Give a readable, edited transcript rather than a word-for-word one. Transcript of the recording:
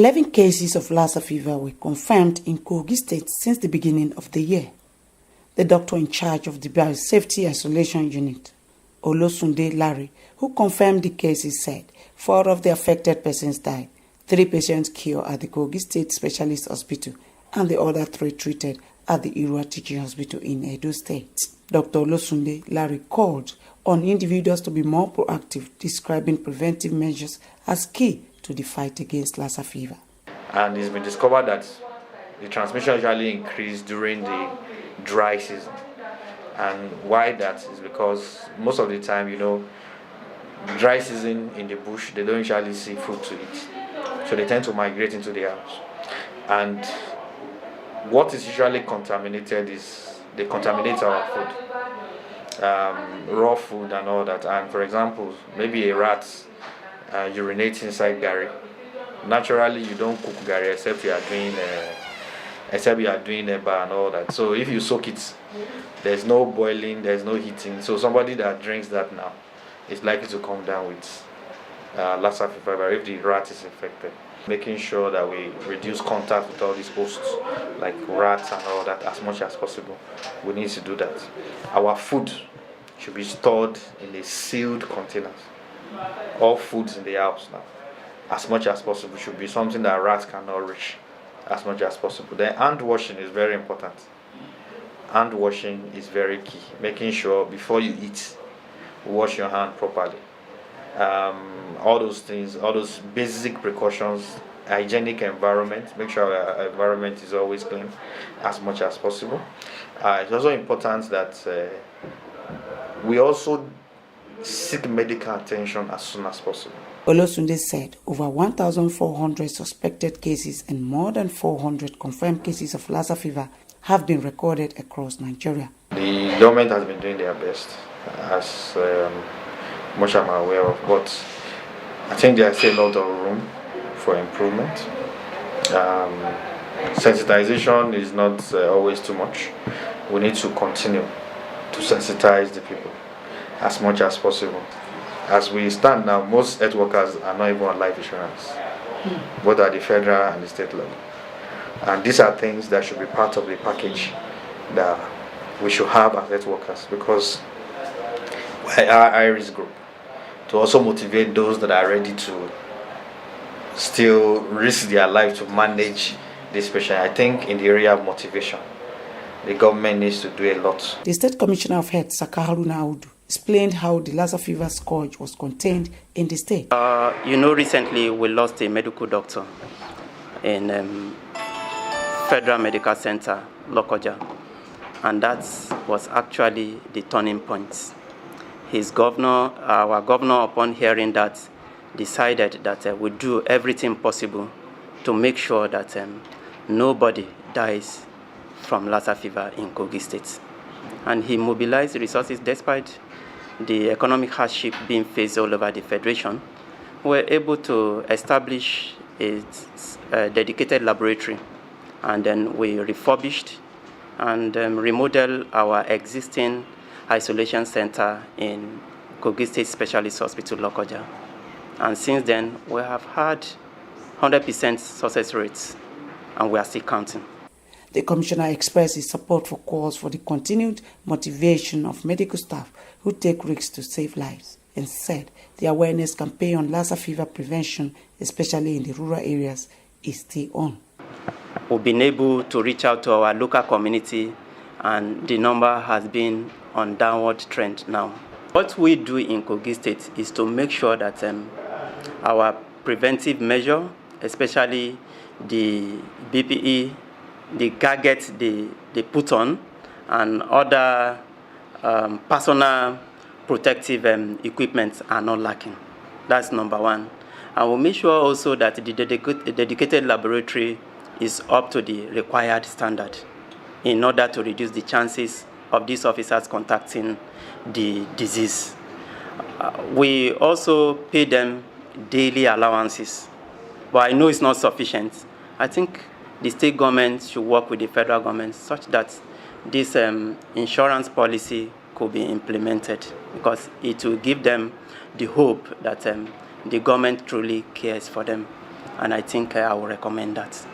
11 cases of Lassa fever were confirmed in Kogi State since the beginning of the year. The doctor in charge of the Biosafety Isolation Unit, Olosunde Larry, who confirmed the cases, said 4 of the affected persons died, 3 patients cured at the Kogi State Specialist Hospital, and the other 3 treated at the Irua Teaching Hospital in Edo State. Dr. Olosunde Larry called on individuals to be more proactive, describing preventive measures as key to the fight against Lassa fever. And it's been discovered that the transmission usually increases during the dry season. And why that is because most of the time, dry season in the bush, they don't usually see food to eat. So they tend to migrate into the house. And what is usually contaminated is they contaminate our food, raw food and all that. And for example, maybe a rat urinates inside gari. Naturally, you don't cook gari except you are doing a bar and all that. So if you soak it, there's no boiling, there's no heating. So somebody that drinks that now is likely to come down with Lassa fever if the rat is infected. Making sure that we reduce contact with all these hosts like rats and all that as much as possible. We need to do that. Our food should be stored in a sealed containers. All foods in the house now, as much as possible, should be something that rats cannot reach as much as possible. Then hand washing is very important. Hand washing is very key. Making sure before you eat, wash your hand properly. All those things, all those basic precautions, hygienic environment, make sure our environment is always clean as much as possible. It's also important that we also seek medical attention as soon as possible. Olosunde said over 1,400 suspected cases and more than 400 confirmed cases of Lassa fever have been recorded across Nigeria. The government has been doing their best, as much I'm aware of, but I think there's still a lot of room for improvement. Sensitization is not always too much. We need to continue to sensitize the people as much as possible. As we stand now, most health workers are not even on life insurance, both at the federal and the state level. And these are things that should be part of the package that we should have as health workers, because we are high-risk group, to also motivate those that are ready to still risk their life to manage this patient. I think in the area of motivation, the government needs to do a lot. The State Commissioner of Health, Saka Haruna Audu, explained how the Lassa fever scourge was contained in the state. Recently we lost a medical doctor in Federal Medical Center, Lokoja, and that was actually the turning point. Our governor, upon hearing that, decided that we do everything possible to make sure that nobody dies from Lassa fever in Kogi State. And he mobilized resources despite the economic hardship being faced all over the Federation. We were able to establish a dedicated laboratory, and then we refurbished and remodeled our existing isolation center in Kogi State Specialist Hospital, Lokoja. And since then, we have had 100% success rates, and we are still counting. The Commissioner expressed his support for calls for the continued motivation of medical staff who take risks to save lives, and said the awareness campaign on Lassa fever prevention, especially in the rural areas, is still on. We've been able to reach out to our local community, and the number has been on downward trend now. What we do in Kogi State is to make sure that our preventive measure, especially the BPE, the gadgets they put on, and other personal protective equipment are not lacking. That's number one. And we'll make sure also that the dedicated laboratory is up to the required standard in order to reduce the chances of these officers contacting the disease. We also pay them daily allowances, but I know it's not sufficient. I think the state government should work with the federal government such that this insurance policy could be implemented, because it will give them the hope that the government truly cares for them. and I think I will recommend that.